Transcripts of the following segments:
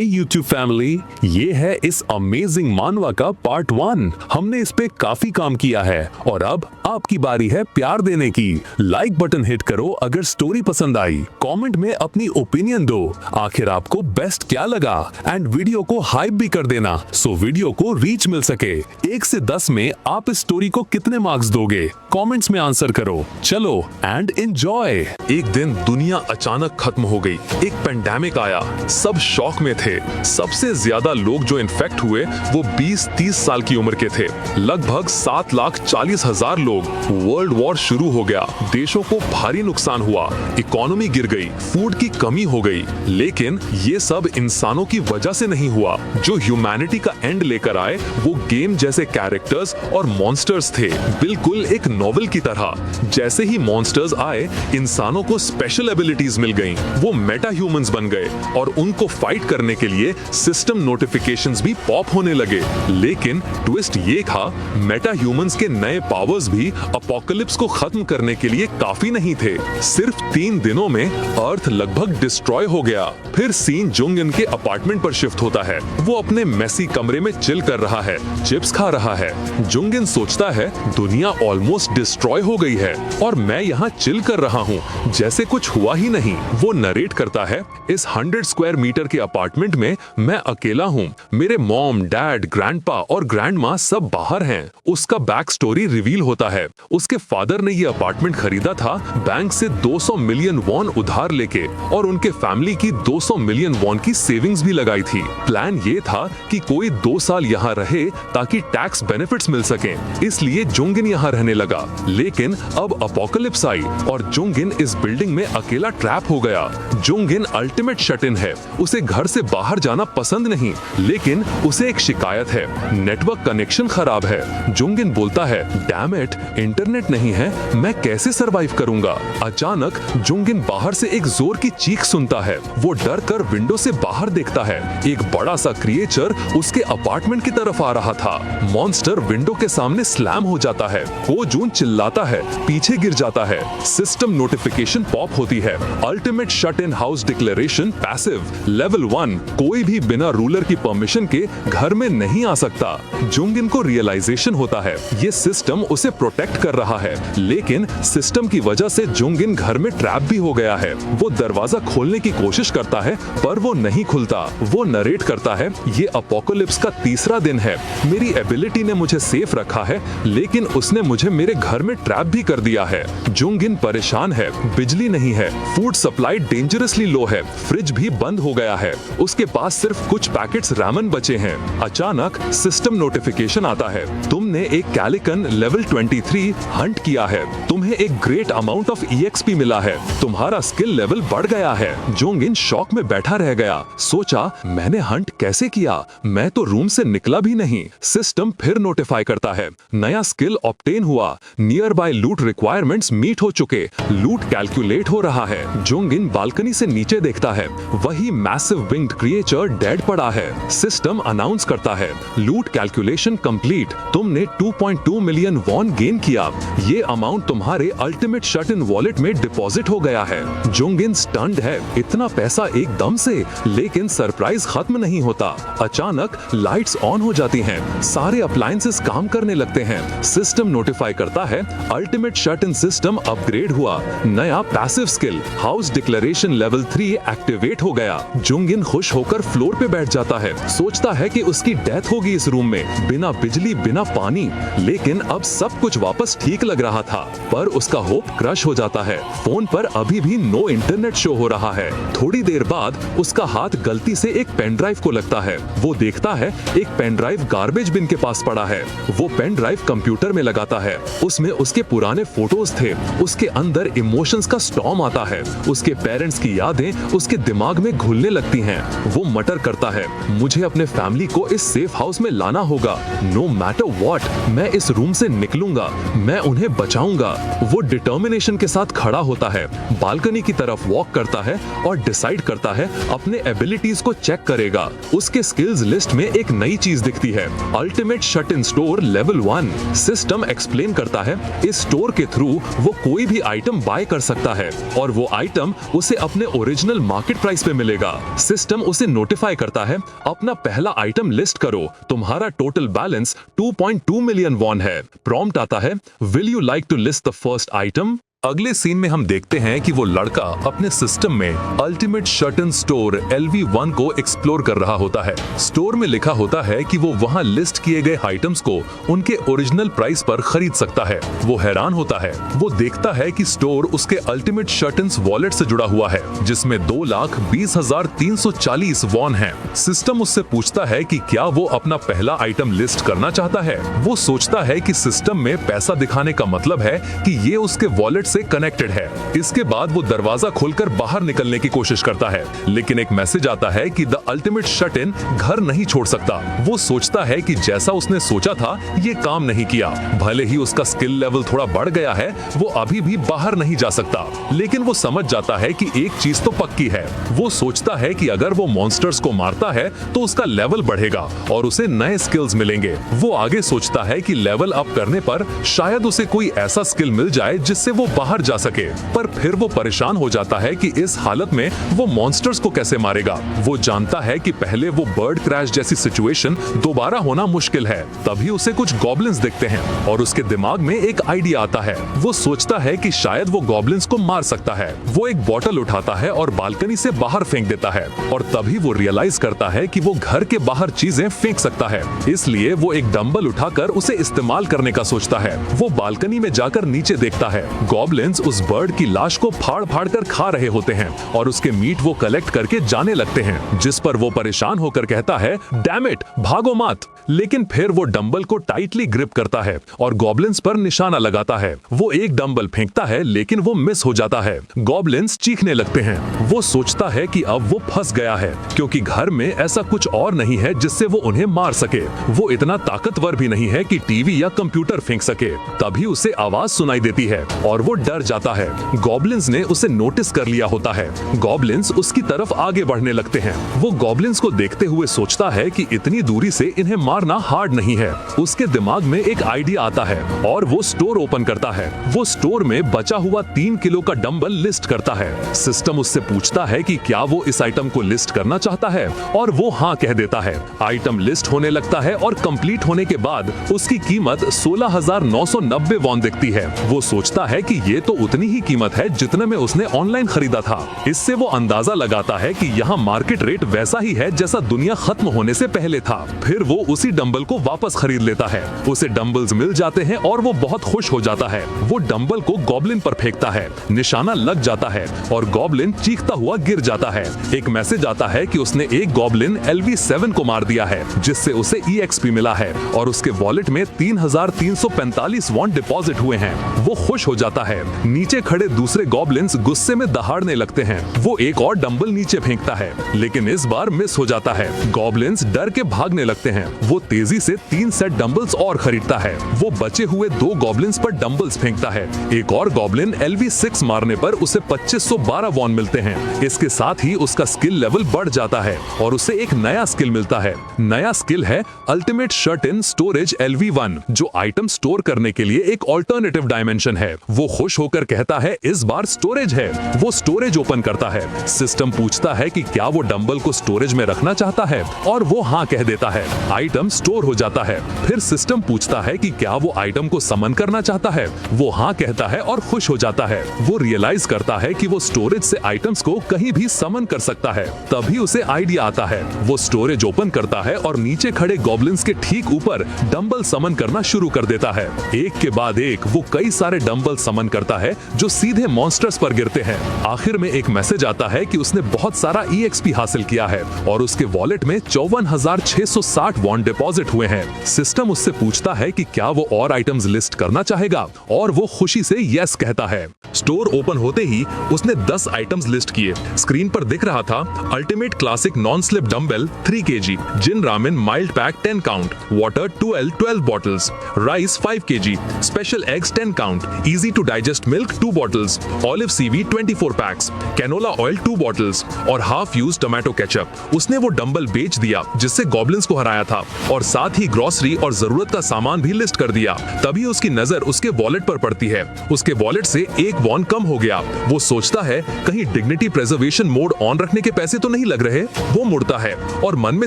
YouTube family, ये है इस अमेजिंग मानवा का पार्ट 1। हमने इस पे काफी काम किया है और अब आपकी बारी है प्यार देने की। लाइक बटन हिट करो अगर स्टोरी पसंद आई, कमेंट में अपनी ओपिनियन दो, आखिर आपको बेस्ट क्या लगा, एंड वीडियो को हाइप भी कर देना सो वीडियो को रीच मिल सके। 1 से 10 में आप इस स्टोरी को कितने मार्क्स दोगे? कमेंट्स में आंसर करो। चलो एंड एंजॉय। एक दिन दुनिया अचानक खत्म हो गई। एक पेंडेमिक आया, सब शॉक में थे। सबसे ज्यादा लोग जो इन्फेक्ट हुए वो 20-30 साल की उम्र के थे। लगभग 7,40,000 लोग। वर्ल्ड वॉर शुरू हो गया। देशों को भारी नुकसान हुआ, इकोनॉमी गिर गई, फूड की कमी हो गई। लेकिन ये सब इंसानों की वजह से नहीं हुआ। जो ह्यूमैनिटी का एंड लेकर आए वो गेम जैसे कैरेक्टर्स और मॉन्स्टर्स थे, बिल्कुल एक नॉवेल की तरह। जैसे ही मॉन्स्टर्स आए, इंसानों को स्पेशल एबिलिटीज मिल गईं। वो मेटा ह्यूमंस बन गए और उनको फाइट करने के लिए सिस्टम नोटिफिकेशंस भी पॉप होने लगे। लेकिन ट्विस्ट ये था, मेटा ह्यूमंस के नए पावर्स भी अपोकलिप्स को खत्म करने के लिए काफी नहीं थे। सिर्फ 3 दिनों में अर्थ लगभग डिस्ट्रॉय हो गया। फिर सीन जुंगन के अपार्टमेंट पर शिफ्ट होता है। वो अपने मेसी कमरे में चिल कर रहा है, चिप्स खा रहा है। जुंगन सोचता है दुनिया ऑलमोस्ट डिस्ट्रॉय हो गई है और मैं यहाँ चिल कर रहा हूँ जैसे कुछ हुआ ही नहीं। वो नरेट करता है, इस 100 स्क्वायर मीटर के अपार्टमेंट में मैं अकेला हूँ। मेरे मॉम, डैड, ग्रैंडपा और ग्रैंडमा सब बाहर हैं। उसका बैक स्टोरी रिवील होता है। उसके फादर ने ये अपार्टमेंट खरीदा था बैंक से 200 मिलियन वॉन उधार लेके, और उनके फैमिली की 200 मिलियन वॉन की सेविंग्स भी लगाई थी। प्लान ये था कि कोई 2 साल यहाँ रहे ताकि टैक्स बेनिफिट्स मिल सके, इसलिए जुंगिन यहाँ रहने लगा। लेकिन अब अपोकलिप्स आई और जुंगिन इस बिल्डिंग में अकेला ट्रैप हो गया। जुंगिन अल्टीमेट शट इन है। उसे घर से बाहर जाना पसंद नहीं, लेकिन उसे एक शिकायत है, नेटवर्क कनेक्शन खराब है। जुंगिन बोलता है, डैम इट, इंटरनेट नहीं है, मैं कैसे सरवाइव करूंगा? अचानक जुंगिन बाहर से एक जोर की चीख सुनता है। वो डर कर विंडो से बाहर देखता है। एक बड़ा सा क्रिएचर उसके अपार्टमेंट की तरफ आ रहा था। मॉन्स्टर विंडो के सामने स्लैम हो जाता है। वो जून चिल्लाता है, पीछे गिर जाता है। सिस्टम नोटिफिकेशन पॉप होती है, ultimate shut in house declaration passive, level 1, कोई भी बिना रूलर की परमिशन के घर में नहीं आ सकता। जुंगिन को रियलाइजेशन होता है ये सिस्टम उसे प्रोटेक्ट कर रहा है, लेकिन सिस्टम की वजह से जुंगिन घर में ट्रैप भी हो गया है। वो दरवाजा खोलने की कोशिश करता है पर वो नहीं खुलता। वो नरेट करता है, ये अपोकलिप्स का 3रा दिन है। मेरी एबिलिटी ने मुझे सेफ रखा है, लेकिन उसने मुझे मेरे घर में ट्रैप भी कर दिया है। जुंगिन परेशान है, बिजली नहीं है, फूड सप्लाई डेंजरसली लो है, फ्रिज भी बंद हो गया है। उसके पास सिर्फ कुछ पैकेट्स रामन बचे हैं। अचानक सिस्टम नोटिफिकेशन आता है, तुमने एक कैलिकन लेवल 23 हंट किया है। तुम्हें एक ग्रेट अमाउंट ऑफ EXP मिला है। तुम्हारा स्किल लेवल बढ़ गया है। जुंगिन शॉक में बैठा रह गया। सोचा, मैंने हंट कैसे किया? मैं तो रूम से निकला भी नहीं। सिस्टम फिर नोटिफाई करता है, नया स्किल ऑब्टेन हुआ, नियर बाय लूट रिक्वायरमेंट्स मीट हो चुके, लूट कैलकुलेट हो रहा है। जुंगिन बालकनी से नीचे देखता है, वही मैसिव विंग्ड क्रिएचर डेड पड़ा है। सिस्टम अनाउंस करता है, लूट कैलकुलेशन कंप्लीट, तुमने 2.2 मिलियन वॉन गेन किया। ये अमाउंट तुम्हारे अल्टीमेट शट इन वॉलेट में डिपॉजिट हो गया है। जुंगिन स्टन्ड है, इतना पैसा एकदम से। लेकिन सरप्राइज खत्म नहीं होता। अचानक लाइट्स ऑन हो जाती हैं, सारे अप्लायंसेस काम करने लगते हैं। सिस्टम नोटिफाई करता है, अल्टीमेट शट इन सिस्टम अपग्रेड हुआ, नया passive skill house declaration level 3 activate हो गया। जुंगिन खुश होकर फ्लोर पे बैठ जाता है। सोचता है कि उसकी डेथ होगी इस रूम में, बिना बिजली, बिना पानी। लेकिन अब सब कुछ वापस ठीक लग रहा था, पर उसका होप क्रश हो जाता है। फोन पर अभी भी नो इंटरनेट शो हो रहा है। थोड़ी देर बाद उसका हाथ गलती से एक पेन ड्राइव को लगता है। वो देखता है एक पेन ड्राइव गार्बेज बिन के पास पड़ा है। वो पेन ड्राइव कंप्यूटर में लगाता है। उसमें उसके पुराने फोटोज थे। उसके अंदर इमोशंस का स्टॉर्म आता है। उसके पेरेंट्स की यादें उसके दिमाग में घुलने लगती हैं। वो मटर करता है, मुझे अपने फैमिली को इस सेफ हाउस में लाना होगा। नो मैटर व्हाट, मैं इस रूम से निकलूंगा, मैं उन्हें बचाऊंगा। वो डिटर्मिनेशन के साथ खड़ा होता है, बालकनी की तरफ वॉक करता है और डिसाइड करता है अपने एबिलिटीज को चेक करेगा। उसके स्किल्स लिस्ट में एक नई चीज दिखती है, अल्टीमेट शट इन स्टोर लेवल 1। सिस्टम एक्सप्लेन करता है, इस स्टोर के थ्रू वो कोई भी आइटम बाय कर सकता है और वो आइटम उसे अपने ओरिजिनल मार्केट प्राइस पे मिलेगा। सिस्टम उसे नोटिफाई करता है, अपना पहला आइटम लिस्ट करो, तुम्हारा टोटल बैलेंस 2.2 मिलियन वॉन है। प्रॉम्प्ट आता है, will you like to list the first item? अगले सीन में हम देखते हैं कि वो लड़का अपने सिस्टम में अल्टीमेट शर्टन स्टोर LV1 को एक्सप्लोर कर रहा होता है। स्टोर में लिखा होता है कि वो वहां लिस्ट किए गए आइटम्स को उनके ओरिजिनल प्राइस पर खरीद सकता है। वो हैरान होता है, वो देखता है कि स्टोर उसके अल्टीमेट शर्टन्स वॉलेट से जुड़ा हुआ है, जिसमें 2,20,340 वॉन है। सिस्टम उससे पूछता है कि क्या वो अपना पहला आइटम लिस्ट करना चाहता है। वो सोचता है कि सिस्टम में पैसा दिखाने का मतलब है कि ये उसके वॉलेट से कनेक्टेड है। इसके बाद वो दरवाजा खोलकर बाहर निकलने की कोशिश करता है, लेकिन एक मैसेज आता है कि द अल्टीमेट शट इन घर नहीं छोड़ सकता। वो सोचता है कि जैसा उसने सोचा था ये काम नहीं किया। भले ही उसका स्किल लेवल थोड़ा बढ़ गया है, वो अभी भी बाहर नहीं जा सकता। लेकिन वो समझ जाता है कि एक चीज तो पक्की है। वो सोचता है कि अगर वो मॉन्स्टर्स को मारता है तो उसका लेवल बढ़ेगा और उसे नए स्किल्स मिलेंगे। वो आगे सोचता है कि लेवल अप करने पर शायद उसे कोई ऐसा स्किल मिल जाए जिससे वो बाहर जा सके। पर फिर वो परेशान हो जाता है कि इस हालत में वो मॉन्स्टर्स को कैसे मारेगा। वो जानता है कि पहले वो बर्ड क्रैश जैसी सिचुएशन दोबारा होना मुश्किल है। तभी उसे कुछ गॉब्लिन्स दिखते हैं और उसके दिमाग में एक आइडिया आता है। वो सोचता है कि शायद वो गॉब्लिन्स को मार सकता है। वो एक बॉटल उठाता है और बालकनी से बाहर फेंक देता है और तभी वो रियलाइज करता है कि वो घर के बाहर चीजें फेंक सकता है। इसलिए वो एक डंबल उठाकर उसे इस्तेमाल करने का सोचता है। वो बालकनी में जाकर नीचे देखता है, गॉब्लिन्स उस बर्ड की लाश को फाड़ फाड़ कर खा रहे होते हैं और उसके मीट वो कलेक्ट करके जाने लगते हैं, जिस पर वो परेशान होकर कहता है, डैम इट, भागो मत। लेकिन फिर वो डंबल को टाइटली ग्रिप करता है और गॉब्लिन्स पर निशाना लगाता है। वो एक डंबल फेंकता है लेकिन वो मिस हो जाता है। गॉब्लिन्स चीखने लगते हैं। वो सोचता है कि अब वो फंस गया है, क्योंकि घर में ऐसा कुछ और नहीं है जिससे वो उन्हें मार सके। वो इतना ताकतवर भी नहीं है कि टीवी या कंप्यूटर फेंक सके। तभी उसे आवाज सुनाई देती है और वो डर जाता है। गॉब्लिन्स ने उसे नोटिस कर लिया होता है। गॉब्लिन्स उसकी तरफ आगे बढ़ने लगते हैं। वो गॉब्लिन्स को देखते हुए सोचता है कि इतनी दूरी से इन्हें मारना हार्ड नहीं है। उसके दिमाग में एक आइडिया आता है और वो स्टोर ओपन करता है। वो स्टोर में बचा हुआ 3 किलो का डंबल लिस्ट करता है। सिस्टम उससे पूछता है कि क्या वो इस आइटम को लिस्ट करना चाहता है और वो हाँ कह देता है। आइटम लिस्ट होने लगता है और कंप्लीट होने के बाद उसकी कीमत 16,990 वॉन दिखती है। वो सोचता है कि ये तो उतनी ही कीमत है जितने में उसने ऑनलाइन खरीदा था। इससे वो अंदाजा लगाता है कि यहाँ मार्केट रेट वैसा ही है जैसा दुनिया खत्म होने से पहले था। फिर वो उसी डंबल को वापस खरीद लेता है। उसे डंबल्स मिल जाते हैं और वो बहुत खुश हो जाता है। वो डंबल को गॉब्लिन पर फेंकता है, निशाना लग जाता है और गॉब्लिन चीखता हुआ गिर जाता है। एक मैसेज आता है कि उसने एक गॉब्लिन LV7 को मार दिया है, जिससे उसे EXP मिला है और उसके वॉलेट में 3,345 वॉन डिपॉजिट हुए हैं। वो खुश हो जाता है। नीचे खड़े दूसरे गॉब्लिन्स गुस्से में दहाड़ने लगते हैं। वो एक और डंबल नीचे फेंकता है, लेकिन इस बार मिस हो जाता है। गॉब्लिन्स डर के भागने लगते हैं। वो तेजी से 3 सेट डंबल्स और खरीदता है। वो बचे हुए 2 गॉब्लिन्स पर डंबल्स फेंकता है। एक और गॉब्लिन LV6 मारने पर उसे 2512 वॉन मिलते हैं। इसके साथ ही उसका स्किल लेवल बढ़ जाता है और उसे एक नया स्किल मिलता है। नया स्किल है अल्टीमेट शट इन स्टोरेज LV1, जो आइटम स्टोर करने के लिए एक ऑल्टरनेटिव डायमेंशन है। वो खुश होकर कहता है, इस बार स्टोरेज है। वो स्टोरेज ओपन करता है। सिस्टम पूछता है कि क्या वो डंबल को स्टोरेज में रखना चाहता है और वो हाँ कह देता है। आइटम स्टोर हो जाता है। फिर सिस्टम पूछता है कि क्या वो आइटम को समन करना चाहता है। वो हाँ कहता है और खुश हो जाता है। वो रियलाइज करता है कि वो स्टोरेज से आइटम्स को कहीं भी समन कर सकता है। तभी उसे आइडिया आता है। वो स्टोरेज ओपन करता है और नीचे खड़े गॉब्लिन्स के ठीक ऊपर डंबल समन करना शुरू कर देता है। एक के बाद एक वो कई सारे डंबल समन करता है जो सीधे मॉन्स्टर्स पर गिरते हैं। आखिर में एक मैसेज आता है कि उसने बहुत सारा EXP हासिल किया है और उसके वॉलेट में 54,660 वॉन डिपॉजिट हुए हैं। सिस्टम उससे पूछता है कि क्या वो और आइटम्स लिस्ट करना चाहेगा और वो खुशी से यस कहता है। स्टोर ओपन होते ही उसने 10 आइटम्स लिस्ट किए। स्क्रीन पर दिख रहा था ultimate classic non slip dumbbell 3 kg, Jin ramen mild pack 10 count, water 12 bottles, rice 5 kg, special eggs 10 count, easy to digest digest milk 2 bottles, olive CV 24 packs, canola oil 2 bottles और half use tomato ketchup. उसने वो dumbbell बेच दिया जिससे goblins को हराया था और साथ ही ग्रोसरी और जरूरत का सामान भी लिस्ट कर दिया। तभी उसकी नजर उसके वॉलेट पर पड़ती है। उसके वॉलेट से 1 वॉन कम हो गया। वो सोचता है कहीं डिग्निटी प्रिजर्वेशन मोड ऑन रखने के पैसे तो नहीं लग रहे। वो मुड़ता है और मन में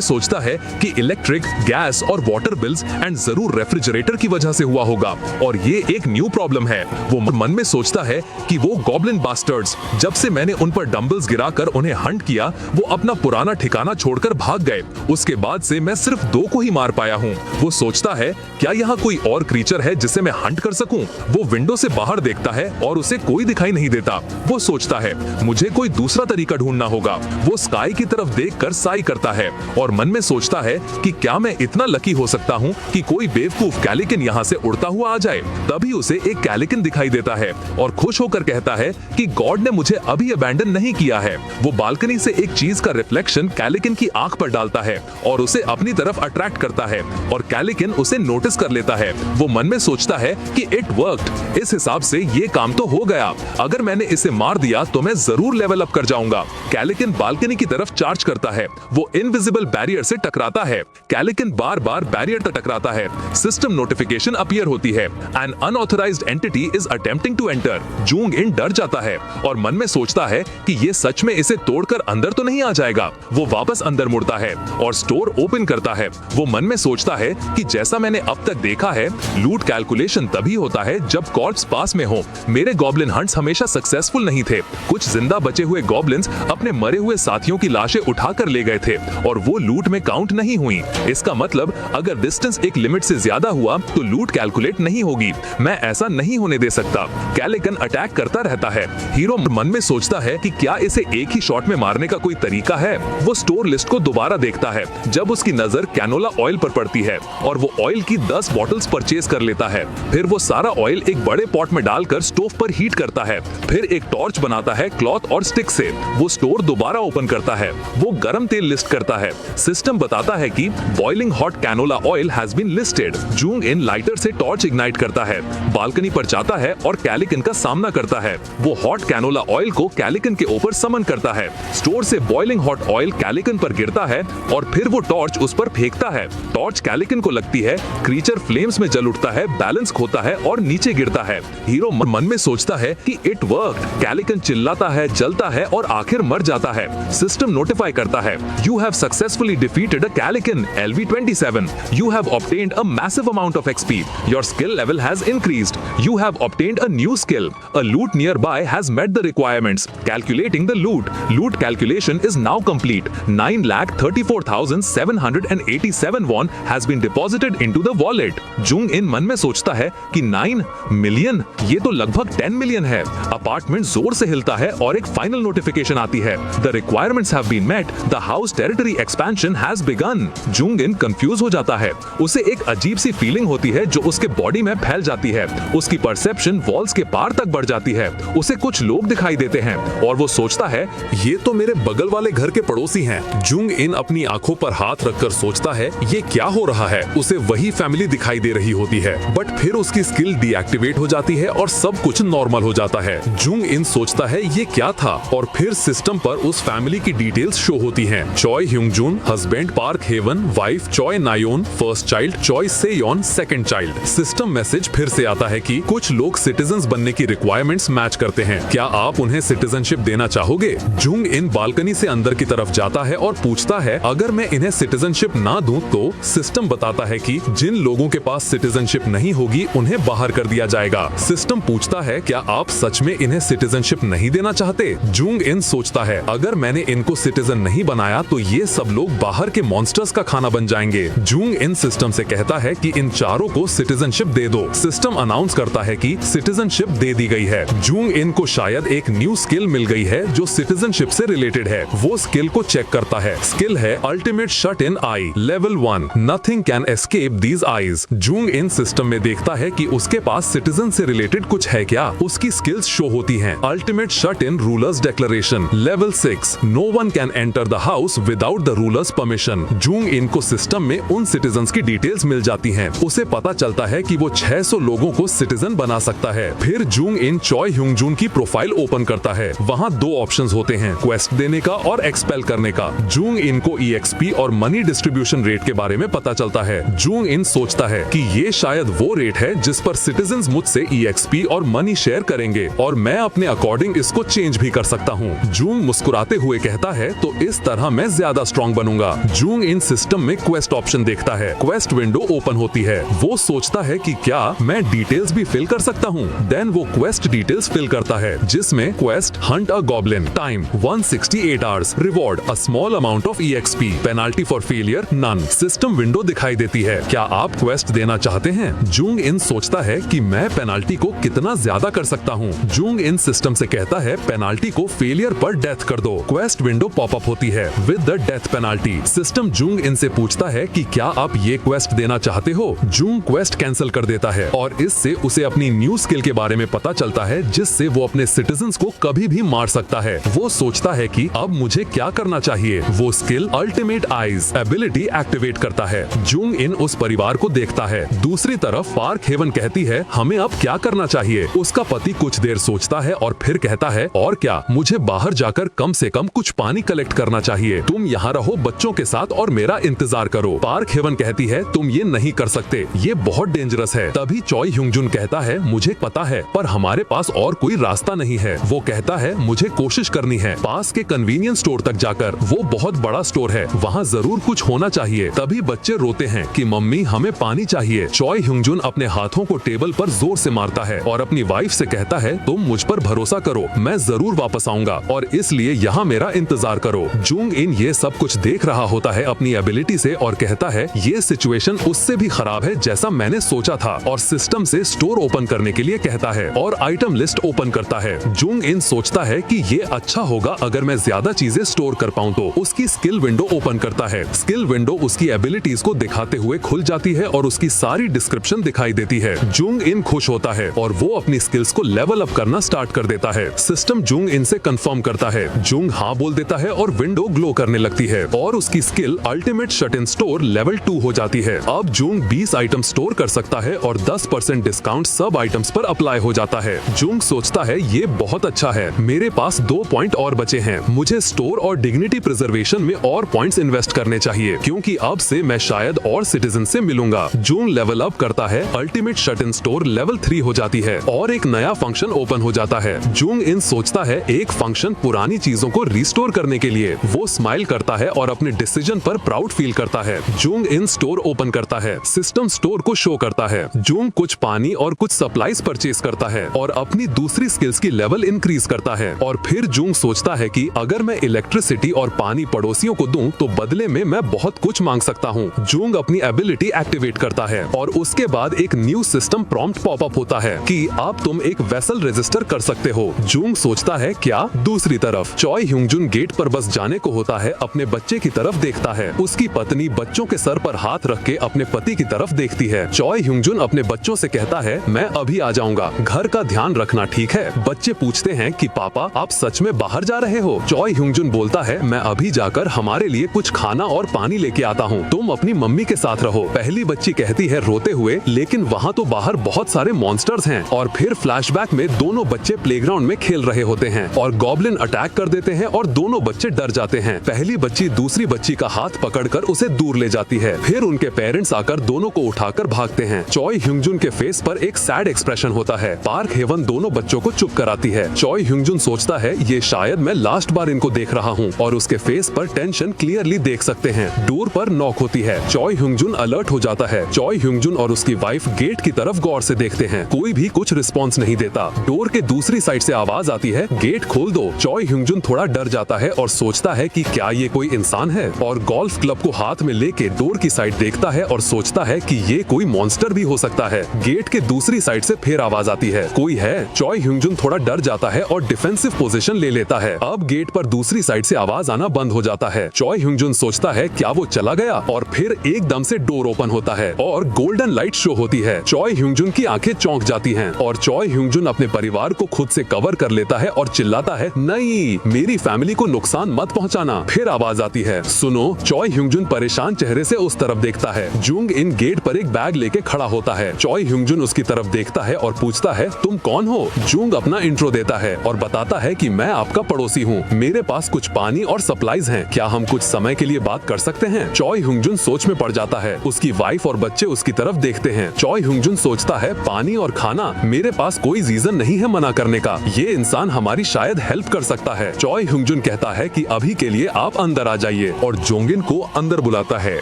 सोचता है कि इलेक्ट्रिक, गैस और वाटर बिल्स एंड जरूर रेफ्रिजरेटर की वजह से हुआ होगा और ये एक न्यू प्रॉब्लम है। वो मन में सोचता है कि वो गॉब्लिन बास्टर्ड्स, जब से मैंने उन पर डंबल्स गिराकर उन्हें हंट किया, वो अपना पुराना ठिकाना छोड़कर भाग गए। उसके बाद से मैं सिर्फ 2 को ही मार पाया हूँ। वो सोचता है क्या यहाँ कोई और क्रीचर है जिसे मैं हंट कर सकूं? वो विंडो से बाहर देखता है और उसे कोई दिखाई नहीं देता। वो सोचता है मुझे कोई दूसरा तरीका ढूंढना होगा। वो स्काई की तरफ देखकर साई करता है और मन में सोचता है कि क्या मैं इतना लकी हो सकता हूँ कि कोई बेवकूफ कैलिकन यहाँ से उड़ता हुआ आ जाए। तभी उसे एक कैलिकन दिखाई देता है और खुश होकर कहता है कि गॉड ने मुझे अभी अबैंडन नहीं किया है। वो बालकनी से एक चीज का रिफ्लेक्शन कैलिकन की आंख पर डालता है और उसे अपनी तरफ अट्रैक्ट करता है और कैलिकन उसे नोटिस कर लेता है। वो मन में सोचता है कि इट वर्क्ड, इस हिसाब से ये काम तो हो गया। अगर मैंने इसे मार दिया तो मैं जरूर लेवल अप कर जाऊंगा। कैलिकन बालकनी की तरफ चार्ज करता है। वो इनविजिबल बैरियर से टकराता है। कैलिकन बार बार बैरियर तक टकराता है। सिस्टम नोटिफिकेशन अपीयर होती है, an unauthorized entity is attempting to enter. Jung in डर जाता है और मन में सोचता है कि ये सच में इसे तोड़कर अंदर तो नहीं आ जाएगा। वो वापस अंदर मुड़ता है और स्टोर ओपन करता है। वो मन में सोचता है कि जैसा मैंने अब तक देखा है, लूट कैलकुलेशन तभी होता है जब कॉर्प्स पास में हो। मेरे गॉब्लिन हंट्स हमेशा सक्सेसफुल नहीं थे। कुछ जिंदा बचे हुए गॉब्लिन्स अपने मरे हुए साथियों की लाशें उठाकर ले गए थे और वो लूट में काउंट नहीं हुई। इसका मतलब अगर डिस्टेंस एक लिमिट से ज्यादा हुआ तो लूट कैलकुलेट नहीं होगी। मैं ऐसा नहीं होने दे सकता। कैलिकन अटैक करता रहता है। हीरो मन में सोचता है कि क्या इसे एक ही शॉट में मारने का कोई तरीका है। वो स्टोर लिस्ट को दोबारा देखता है जब उसकी नजर कैनोला ऑयल पर पड़ती है और वो ऑयल की 10 बॉटल्स परचेज कर लेता है। फिर वो सारा ऑयल एक बड़े पॉट में डालकर स्टोव पर हीट करता है। फिर एक टॉर्च बनाता है क्लॉथ और स्टिक से। वो स्टोर दोबारा ओपन करता है। वो गरम तेल लिस्ट करता है। सिस्टम बताता है कि boiling hot canola oil has been listed. Jung in lighter से टॉर्च इग्नाइट करता है, बालकनी पर जाता है और कैलिकन का सामना करता है। वो हॉट कैनोला ऑयल को कैलिकन के ऊपर समन करता है। स्टोर से बॉइलिंग हॉट ऑयल कैलिकन पर गिरता है और फिर वो टॉर्च उस पर फेंकता है। टॉर्च कैलिकन को लगती है। क्रीचर फ्लेम्स में जल उठता है, बैलेंस खोता है और नीचे गिरता है। हीरो मन में सोचता है कि इट वर्क्ड। कैलिकन चिल्लाता है, जलता है और आखिर मर जाता है। सिस्टम नोटिफाई करता है, you have successfully defeated a calican LV-27. You have obtained a massive amount of XP. Your skill level has increased. You have obtained a new skill. A loot nearby has met the requirements. Calculating the loot. Loot calculation is now complete. 9,34,787 won has been deposited into the wallet. Jung in मन में सोचता है कि 9 million, ये तो लगभग 10 million है। Apartment जोर से हिलता है और एक फाइनल नोटिफिकेशन आती है। The requirements have been met. The house territory expansion has begun. Jung in confuse हो जाता है। उसे एक अजीब सी फीलिंग होती है जो उसके बॉडी में फैल जाती है। उसकी परसेप्शन वॉल्स के पार तक बढ़ जाती है। उसे कुछ लोग दिखाई देते हैं और वो सोचता है ये तो मेरे बगल वाले घर के पड़ोसी हैं। जूंग इन अपनी आंखों पर हाथ रखकर सोचता है ये क्या हो रहा है। उसे वही फैमिली दिखाई दे रही होती है, बट फिर उसकी स्किल डीएक्टिवेट हो जाती है और सब कुछ नॉर्मल हो जाता है। जूंग इन सोचता है ये क्या था और फिर सिस्टम पर उस फैमिली की डिटेल्स शो होती हैं। चॉय ह्यूंगजून, husband park haven, wife चॉय नायोन, first child चॉय सेयोन, second child. System message फिर से आता है कि कुछ लोग सिटीजन्स बनने की रिक्वायरमेंट्स मैच करते हैं। क्या आप उन्हें सिटीजनशिप देना चाहोगे? जूंग इन बालकनी से अंदर की तरफ जाता है और पूछता है अगर मैं इन्हें सिटीजनशिप ना दूं तो सिस्टम बताता है कि जिन लोगों के पास सिटीजनशिप नहीं होगी उन्हें बाहर कर दिया जाएगा। सिस्टम पूछता है क्या आप सच में इन्हें सिटीजनशिप नहीं देना चाहते? जूंग इन सोचता है अगर मैंने इनको सिटीजन नहीं बनाया तो ये सब लोग बाहर के मॉन्स्टर्स का खाना बन जाएंगे। जूंग इन सिस्टम से कहता है कि इन चारों को सिटीजनशिप दे दो। सिस्टम अनाउंस करता है कि सिटीजनशिप दे दी गई है। जूंग इन को शायद एक न्यू स्किल मिल गई है जो सिटीजनशिप से रिलेटेड है। वो स्किल को चेक करता है। स्किल है ultimate shut in I, level 1। Nothing can escape these eyes. Jung in system में देखता है कि उसके पास सिटीजन से रिलेटेड कुछ है क्या। उसकी स्किल्स शो होती हैं। Ultimate shut in ruler's declaration, level 6। No one can enter the house without the ruler's permission. Jung in को सिस्टम में उन सिटीजन्स की डिटेल्स मिल जाती हैं। उसे पता चलता है कि वो 600 लोगों को सिटीजन बना सकता है। है। फिर जूंग इन चॉय ह्यूंगजुन की प्रोफाइल ओपन करता है। वहाँ दो ऑप्शंस होते हैं, क्वेस्ट देने का और एक्सपेल करने का। जूंग इन को EXP और मनी डिस्ट्रीब्यूशन रेट के बारे में पता चलता है। जूंग इन सोचता है कि ये शायद वो रेट है जिस पर सिटीजन्स मुझसे EXP और मनी शेयर करेंगे और मैं अपने अकॉर्डिंग इसको चेंज भी कर सकता हूँ। जूंग मुस्कुराते हुए कहता है, तो इस तरह मैं ज्यादा स्ट्रॉन्ग बनूंगा। जूंग इन सिस्टम में क्वेस्ट ऑप्शन देखता है। क्वेस्ट विंडो ओपन होती है। वो सोचता है कि क्या मैं डिटेल्स भी फिल कर सकता हूँ। देन वो क्वेस्ट डिटेल्स फिल करता है, जिसमें quest hunt a goblin, time 168 hours, reward a small amount of EXP, penalty for failure none. System window दिखाई देती है। क्या आप क्वेस्ट देना चाहते हैं? जूंग इन सोचता है कि मैं पेनाल्टी को कितना ज्यादा कर सकता हूँ। जूंग इन सिस्टम से कहता है, पेनाल्टी को फेलियर पर डेथ कर दो। क्वेस्ट विंडो पॉपअप होती है with the death penalty. System Jung in से पूछता है कि क्या आप ये क्वेस्ट देना चाहते हो। जूंग क्वेस्ट कैंसिल कर देता है और इससे उसे अपनी न्यू स्किल के बारे में पता चलता है, जिससे वो अपने सिटीजन्स को कभी भी मार सकता है। वो सोचता है कि अब मुझे क्या करना चाहिए। वो skill ultimate eyes ability activate करता है। जूंग इन उस परिवार को देखता है। दूसरी तरफ पार्क हेवन कहती है, हमें अब क्या करना चाहिए। उसका पति कुछ देर सोचता है और फिर कहता है, और क्या, मुझे बाहर जाकर कम से कम कुछ पानी कलेक्ट करना चाहिए। तुम यहाँ रहो बच्चों के साथ और मेरा इंतजार करो। पार्क हेवन कहती है, तुम ये नहीं कर सकते, ये बहुत डेंजरस है। तभी चॉय ह्यूंगजुन कहता है, मुझे पता है, पर हमारे पास और कोई रास्ता नहीं है। वो कहता है, मुझे कोशिश करनी है। पास के कन्वीनियंस स्टोर तक जाकर, वो बहुत बड़ा स्टोर है, वहाँ जरूर कुछ होना चाहिए। तभी बच्चे रोते हैं कि मम्मी हमें पानी चाहिए। चॉय ह्यूंगजुन अपने हाथों को टेबल पर जोर से मारता है और अपनी वाइफ से कहता है, तुम मुझ पर भरोसा करो, मैं जरूर वापस आऊंगा और इसलिए यहाँ मेरा इंतजार करो। जूंग इन ये सब कुछ देख रहा होता है अपनी एबिलिटी से और कहता है, ये सिचुएशन उससे भी खराब है जैसा मैंने सोचा था, और सिस्टम से स्टोर ओपन करने के लिए कहता है और आइटम लिस्ट ओपन करता है। जूंग इन सोचता है कि ये अच्छा होगा अगर मैं ज्यादा चीजें स्टोर कर पाऊँ तो। उसकी स्किल विंडो ओपन करता है। स्किल विंडो उसकी एबिलिटीज को दिखाते हुए खुल जाती है और उसकी सारी डिस्क्रिप्शन दिखाई देती है। जूंग इन खुश होता है और वो अपनी स्किल्स को लेवल अप करना स्टार्ट कर देता है। सिस्टम जूंग इन से कंफर्म करता है। जूंग हाँ बोल देता है और विंडो ग्लो करने लगती है और उसकी स्किल अल्टीमेट शट इन स्टोर लेवल 2 हो जाती है। अब जूंग 20 आइटम स्टोर कर सकता है और 10% डिस्काउंट सब आइटम्स पर अप्लाई हो जाता है। जूंग सोचता है, ये बहुत अच्छा है, मेरे पास 2 पॉइंट और बचे हैं। मुझे स्टोर और डिग्निटी प्रिजर्वेशन में और पॉइंट्स इन्वेस्ट करने चाहिए, क्योंकि अब से मैं शायद और सिटीजन से मिलूंगा। जूंग लेवल अप करता है। अल्टीमेट शट इन स्टोर लेवल 3 हो जाती है और एक नया फंक्शन ओपन हो जाता है। जूंग इन सोचता है, एक फंक्शन पुरानी चीजों को रिस्टोर करने के लिए। वो स्माइल करता है और अपने डिसीजन पर प्राउड फील करता है। जूंग इन स्टोर ओपन करता है। सिस्टम स्टोर को शो करता है। जूंग कुछ पानी और कुछ सप्लाईज परचेज करता है और अपनी दूसरी स्किल्स की लेवल इंक्रीज करता है। और फिर जूंग सोचता है कि अगर मैं इलेक्ट्रिसिटी और पानी पड़ोसियों को दूं तो बदले में मैं बहुत कुछ मांग सकता हूं। जूंग अपनी एबिलिटी एक्टिवेट करता है और उसके बाद एक न्यू सिस्टम प्रॉम्प्ट पॉपअप होता है कि अब तुम एक वेसल रजिस्टर कर सकते हो। जूंग सोचता है, क्या? दूसरी तरफ चॉय ह्यूंगजुन गेट पर बस जाने को होता है, अपने बच्चे की तरफ देखता है। उसकी पत्नी बच्चों के सर पर हाथ रख के अपने पति की तरफ देखती है। चॉय ह्यूंगजुन अपने बच्चों से कहता है, मैं अभी आ जाऊंगा, घर का ध्यान रखना, ठीक है? बच्चे पूछते हैं कि पापा आप सच में बाहर जा रहे हो? चॉय ह्यूंगजुन बोलता है, मैं अभी जाकर हमारे लिए कुछ खाना और पानी लेके आता हूँ, तुम अपनी मम्मी के साथ रहो। पहली बच्ची कहती है रोते हुए, लेकिन वहाँ तो बाहर बहुत सारे मॉन्स्टर्स हैं। और फिर फ्लैशबैक में दोनों बच्चे प्लेग्राउंड में खेल रहे होते हैं और गॉब्लिन अटैक कर देते हैं और दोनों बच्चे डर जाते हैं। पहली बच्ची दूसरी बच्ची का हाथ पकड़कर उसे दूर ले जाती है। फिर उनके पेरेंट्स आकर दोनों को उठाकर भागते हैं। चॉय ह्यूंगजुन के फेस पर एक सैड एक्सप्रेशन होता है। पार्क हेवन दोनों बच्चों को चुप कराती है। चॉय ह्यूंगजुन सोचता है, ये शायद मैं लास्ट बार इनको देख रहा हूँ, और उसके फेस पर टेंशन क्लियरली देख सकते हैं। डोर पर नॉक होती है। चॉय ह्यूंगजुन अलर्ट हो जाता है। चॉय ह्यूंगजुन और उसकी वाइफ गेट की तरफ गौर से देखते हैं। कोई भी कुछ रिस्पॉन्स नहीं देता। डोर के दूसरी साइड से आवाज आती है, गेट खोल दो। चॉय ह्यूंगजुन थोड़ा डर जाता है और सोचता है कि क्या ये कोई इंसान है, और गोल्फ क्लब को हाथ में लेके डोर की साइड देखता है और सोचता है कि ये कोई मॉन्स्टर भी हो सकता है। गेट के दूसरी साइड से फिर आवाज आती है, कोई है? चॉय ह्यूंगजुन थोड़ा डर जाता है और डिफेंसिव पोजीशन ले लेता है। अब गेट पर दूसरी साइड से आवाज आना बंद हो जाता है। चॉय ह्यूंगजुन सोचता है, क्या वो चला गया? और फिर एकदम से डोर ओपन होता है और गोल्डन लाइट शो होती है। चॉय ह्यूंगजुन की आंखें चौंक जाती हैं और चॉय ह्यूंगजुन अपने परिवार को खुद से कवर कर लेता है और चिल्लाता है, नहीं, मेरी फैमिली को नुकसान मत पहुंचाना। फिर आवाज आती है, सुनो। चॉय ह्यूंगजुन परेशान चेहरे से उस तरफ देखता है। जूंग इन गेट पर एक बैग लेके खड़ा होता है। चॉय ह्यूंगजुन उसकी तरफ देखता है और पूछता है तुम कौन हो। जूंग अपना इंट्रो देता है और बताता है कि मैं आपका पड़ोसी हूँ, मेरे पास कुछ पानी और सप्लाईज हैं, क्या हम कुछ समय के लिए बात कर सकते हैं। चॉय ह्यूंगजुन सोच में पड़ जाता है। उसकी वाइफ और बच्चे उसकी तरफ देखते हैं। चॉय ह्यूंगजुन सोचता है पानी और खाना, मेरे पास कोई रीजन नहीं है मना करने का, ये इंसान हमारी शायद हेल्प कर सकता है। चॉय ह्यूंगजुन कहता है कि अभी के लिए आप अंदर आ जाइए और जोंगिन को अंदर बुलाता है।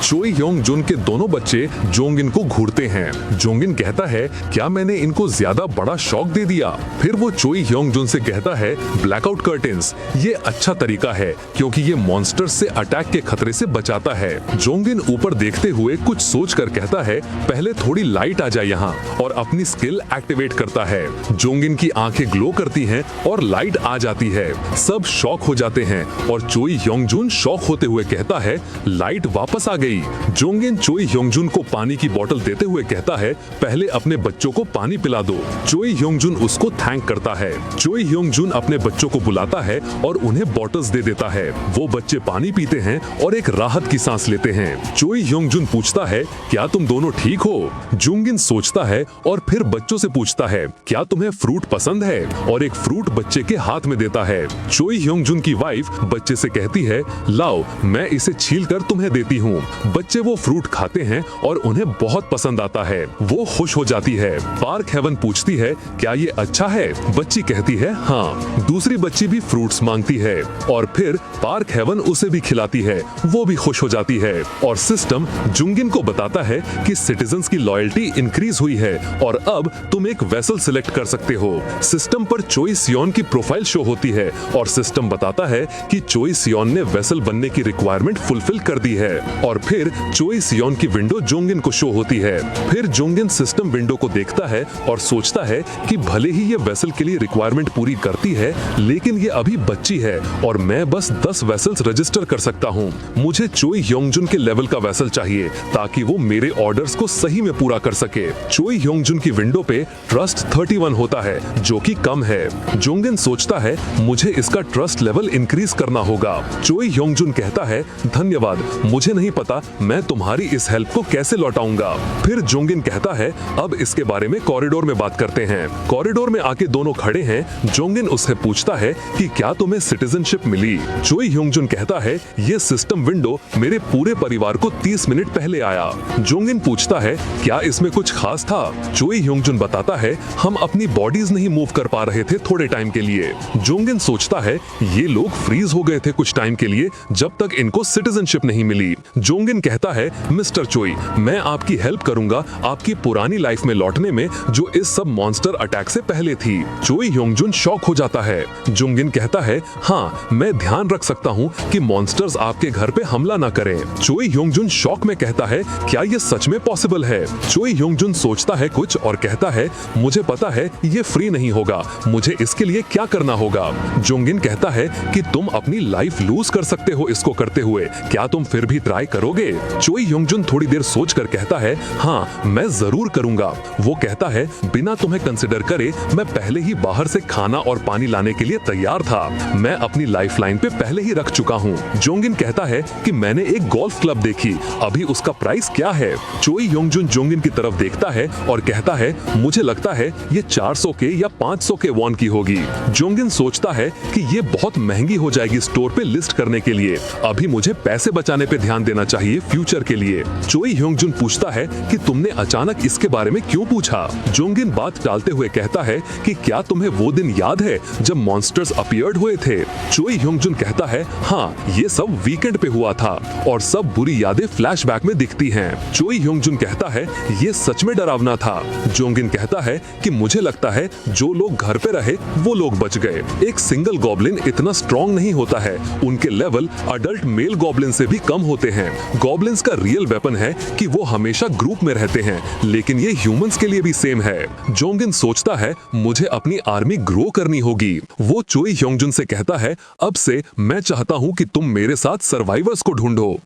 चोई ह्योंगजुन के दोनों बच्चे जोंगिन को घूरते हैं। जोंगिन कहता है क्या मैंने इनको ज्यादा बड़ा शॉक दे दिया। फिर वो चोई ह्योंगजुन से कहता है ब्लैकआउट कर्टेन्स ये अच्छा तरीका है क्योंकि ये मॉन्स्टर से अटैक के खतरे से बचाता है। जोंगिन ऊपर देखते हुए कुछ सोच कर कहता है पहले थोड़ी लाइट आ जाए यहाँ, और अपनी स्किल एक्टिवेट करता है। जोंगिन की आंखें ग्लो करती हैं और लाइट आ जाती है। सब शॉक हो जाते हैं और चोई ह्योंगजुन शॉक होते हुए कहता है लाइट वापस आ गई। जोंगिन चोई ह्योंगजुन को पानी की बोतल देते हुए कहता है पहले अपने बच्चों को पानी पिला दो। चोई ह्योंगजुन उसको थैंक करता है। चोई ह्योंगजुन अपने बच्चों को बुलाता है और उन्हें बॉटल्स दे देता है। वो बच्चे पानी पीते हैं और एक राहत की सांस लेते हैं। चोई ह्योंगजुन पूछता है क्या तुम दोनों ठीक हो। जोंगिन सोचता है और फिर बच्चों से पूछता है क्या तुम्हें फ्रूट पसंद है, और एक फ्रूट बच्चे के हाथ में देता है। चोई ह्योंगजुन की वाइफ बच्चे से कहती है लाओ मैं इसे छील कर तुम्हें देती हूँ। बच्चे वो फ्रूट खाते हैं और उन्हें बहुत पसंद आता है। वो खुश हो जाती है। पार्क हेवन पूछती है क्या ये अच्छा है। बच्ची कहती है हाँ। दूसरी बच्ची भी फ्रूट्स मांगती है और फिर पार्क हेवन उसे भी खिलाती है। वो भी खुश हो जाती है और सिस्टम जुंगिन को बताता है कि सिटीजन्स की लॉयल्टी इंक्रीज हुई है और अब तुम एक वेसल सिलेक्ट कर सकते हो। सिस्टम पर चोई सियोन की प्रोफाइल शो होती है और सिस्टम बताता है कि चोई सियोन ने वेसल बनने की रिक्वायरमेंट फुलफिल कर दी है। और फिर चोई सियोन की विंडो जोंगिन को शो होती है। फिर जोंगिन सिस्टम विंडो को देखता है और सोचता है कि भले ही ये वेसल के लिए रिक्वायरमेंट पूरी करती है लेकिन ये अभी बच्ची है और मैं बस 10 वेसल्स रजिस्टर कर सकता हूँ। मुझे चोई ह्योंगजुन के लेवल का वेसल चाहिए ताकि वो मेरे ऑर्डर्स को सही में पूरा कर सके। चोई ह्योंगजुन की विंडो पे ट्रस्ट 31 होता है जो कि कम है। जोंगिन सोचता है मुझे इसका ट्रस्ट लेवल इंक्रीज करना होगा। चोई ह्योंगजुन कहता है धन्यवाद, मुझे नहीं पता मैं तुम्हारी इस हेल्प को कैसे लौटाऊंगा। फिर जोंगिन कहता है अब इसके बारे में कॉरिडोर में बात करते हैं। कॉरिडोर में आके दोनों खड़े हैं। जोंगिन उससे पूछता है कि क्या तुम्हें सिटीजनशिप मिली। चोई ह्योंगजुन कहता है ये सिस्टम विंडो मेरे पूरे परिवार को 30 मिनट पहले आया। जोंगिन पूछता है क्या इसमें कुछ खास था। चोई ह्योंगजुन बताता है हम अपनी बॉडीज नहीं मूव कर पा रहे थे थोड़े टाइम के लिए। जोंगिन सोचता है ये लोग फ्रीज हो गए थे कुछ टाइम के लिए जब तक इनको सिटीजनशिप नहीं मिली। जोंगिन कहता है मिस्टर चोई मैं आपकी हेल्प करूंगा आपकी पुरानी लाइफ में लौटने में जो इस सब मॉन्स्टर अटैक से पहले थी। चोई ह्योंगजुन शॉक हो जाता है। जोंगिन कहता है हाँ मैं ध्यान रख सकता हूँ कि मॉन्स्टर्स आपके घर पे हमला ना करें। चोई ह्योंगजुन शॉक में कहता है क्या ये सच में पॉसिबल है। चोई ह्योंगजुन सोचता है कुछ और कहता है मुझे पता है ये फ्री नहीं होगा, मुझे इसके लिए क्या करना होगा। जोंगिन कहता है कि तुम अपनी लाइफ लूज कर सकते हो इसको करते हुए, क्या तुम फिर भी ट्राई करोगे। चोई ह्योंगजुन थोड़ी देर सोचकर कहता है हाँ मैं जरूर करूंगा। वो कहता है बिना तुम्हें कंसिडर करे मैं पहले ही बाहर से खाना और पानी लाने के लिए तैयार था, मैं अपनी लाइफ लाइन पे पहले ही रख चुका हूँ। जोंगिन कहता है कि मैंने एक गोल्फ क्लब देखी, अभी उसका प्राइस क्या है। चोई ह्योंगजुन जोंगिन की तरफ देखता है और कहता है मुझे लगता है ये 400 के या 500 के वॉन की होगी। जोंगिन सोचता है कि ये बहुत महंगी हो जाएगी स्टोर पे लिस्ट करने के लिए, अभी मुझे पैसे बचाने पे ध्यान देना चाहिए फ्यूचर के लिए। चोई ह्योंगजुन पूछता है कि तुमने अचानक इसके बारे में क्यों पूछा। जोंगिन बात टालते हुए कहता है कि क्या तुम्हें वो दिन याद है जब मॉन्स्टर्स अपीयर्ड हुए थे। चोई ह्योंगजुन कहता है हाँ ये सब वीकेंड पे हुआ था और सब बुरी यादें फ्लैशबैक में दिखती हैं। चोई ह्योंगजुन कहता है ये सच में डरावना था। जोंगिन कहता है कि मुझे लगता है जो लोग घर पे रहे वो लोग बच गए। एक सिंगल गॉब्लिन इतना स्ट्रॉन्ग नहीं होता है, उनके लेवल अडल्ट मेल गॉब्लिन से भी कम होते हैं। गॉब्लिन्स का रियल वेपन है कि वो हमेशा ग्रुप में रहते हैं, लेकिन ये ह्यूमंस के लिए भी सेम है। जोंगिन सोचता है मुझे अपनी आर्मी ग्रो करनी होगी। वो चोई ह्योंगजुन से कहता है अब से मैं चाहता हूँ कि तुम मेरे साथ सर्वाइवर्स को ढूंढो।